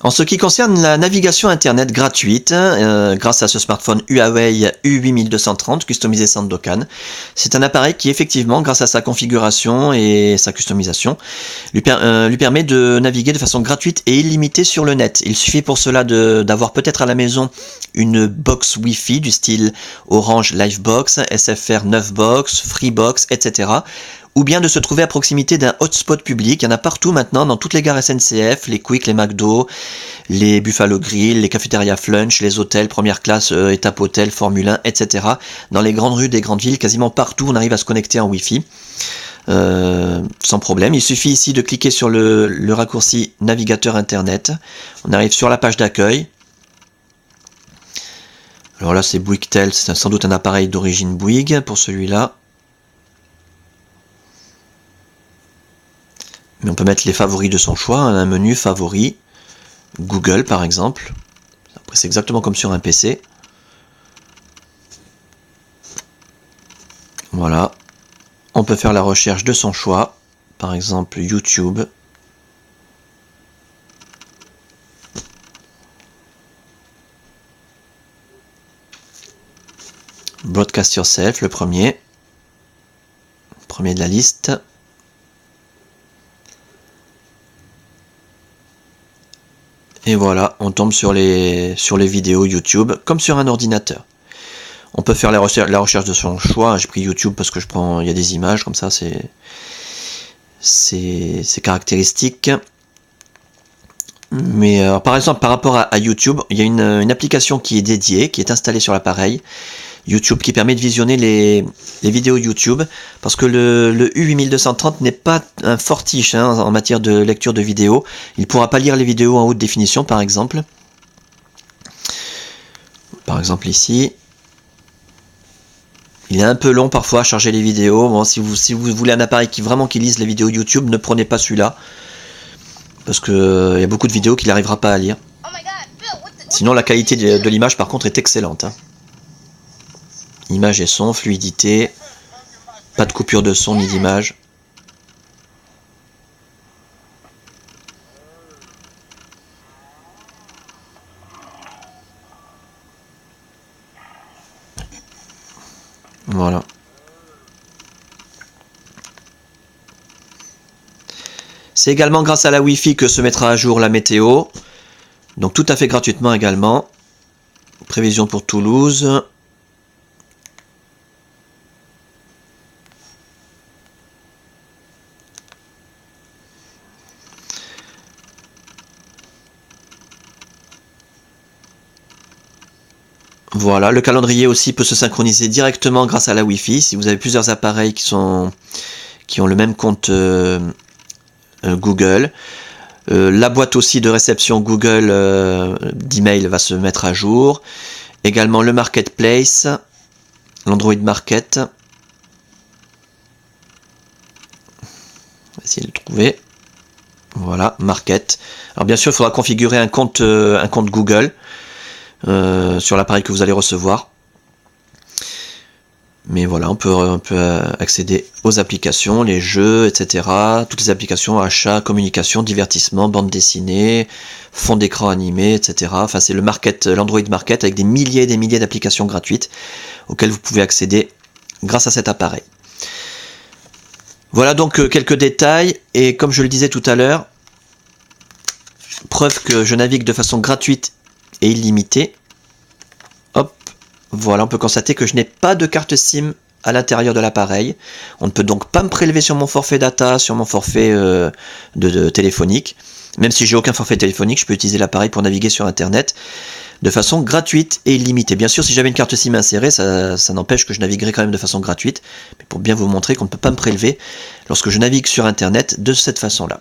En ce qui concerne la navigation internet gratuite, grâce à ce smartphone Huawei U8230 customisé Sandokan, c'est un appareil qui effectivement, grâce à sa configuration et sa customisation, lui permet de naviguer de façon gratuite et illimitée sur le net. Il suffit pour cela d'avoir peut-être à la maison une box Wi-Fi du style Orange Livebox, SFR 9box, Freebox, etc. Ou bien de se trouver à proximité d'un hotspot public. Il y en a partout maintenant, dans toutes les gares SNCF, les Quick, les McDo, les Buffalo Grill, les cafétérias Flunch, les hôtels, première classe, étape hôtel, Formule 1, etc. Dans les grandes rues des grandes villes, quasiment partout, on arrive à se connecter en Wi-Fi. Sans problème. Il suffit ici de cliquer sur le raccourci navigateur internet. On arrive sur la page d'accueil. Alors là, c'est Bouygues-Tel, c'est sans doute un appareil d'origine Bouygues pour celui-là. Mais on peut mettre les favoris de son choix, un menu favoris, Google par exemple. Après, c'est exactement comme sur un PC. Voilà. On peut faire la recherche de son choix, par exemple YouTube. Broadcast Yourself, le premier de la liste. Et voilà, on tombe sur les vidéos YouTube, comme sur un ordinateur. On peut faire la recherche de son choix. J'ai pris YouTube parce que il y a des images comme ça, c'est caractéristique. Mais par exemple, par rapport à YouTube, il y a une application qui est dédiée, qui est installée sur l'appareil YouTube, qui permet de visionner les vidéos YouTube, parce que le U8230 n'est pas un fortiche en matière de lecture de vidéos. Il ne pourra pas lire les vidéos en haute définition, par exemple. Par exemple ici. Il est un peu long parfois à charger les vidéos. Bon, si vous voulez un appareil qui lise les vidéos YouTube, ne prenez pas celui-là. Parce qu'il y a beaucoup de vidéos qu'il n'arrivera pas à lire. Sinon, la qualité de l'image, par contre, est excellente. Image et son, fluidité, pas de coupure de son ni d'image. Voilà. C'est également grâce à la Wi-Fi que se mettra à jour la météo. Donc tout à fait gratuitement également. Prévision pour Toulouse. Voilà, le calendrier aussi peut se synchroniser directement grâce à la Wi-Fi. Si vous avez plusieurs appareils qui ont le même compte Google. La boîte aussi de réception Google d'email va se mettre à jour. Également le Marketplace, l'Android Market. On va essayer de le trouver. Voilà, Market. Alors bien sûr, il faudra configurer un compte Google sur l'appareil que vous allez recevoir. Mais voilà, on peut accéder aux applications, les jeux, etc. Toutes les applications, achats, communication, divertissement, bande dessinée, fond d'écran animé, etc. Enfin, c'est l'Android Market avec des milliers et des milliers d'applications gratuites auxquelles vous pouvez accéder grâce à cet appareil. Voilà donc quelques détails. Et comme je le disais tout à l'heure, preuve que je navigue de façon gratuite et illimitée. Hop. Voilà, on peut constater que je n'ai pas de carte SIM à l'intérieur de l'appareil. On ne peut donc pas me prélever sur mon forfait data, sur mon forfait téléphonique. Même si j'ai aucun forfait téléphonique, je peux utiliser l'appareil pour naviguer sur Internet de façon gratuite et illimitée. Bien sûr, si j'avais une carte SIM insérée, ça n'empêche que je naviguerai quand même de façon gratuite. Mais pour bien vous montrer qu'on ne peut pas me prélever lorsque je navigue sur Internet de cette façon-là.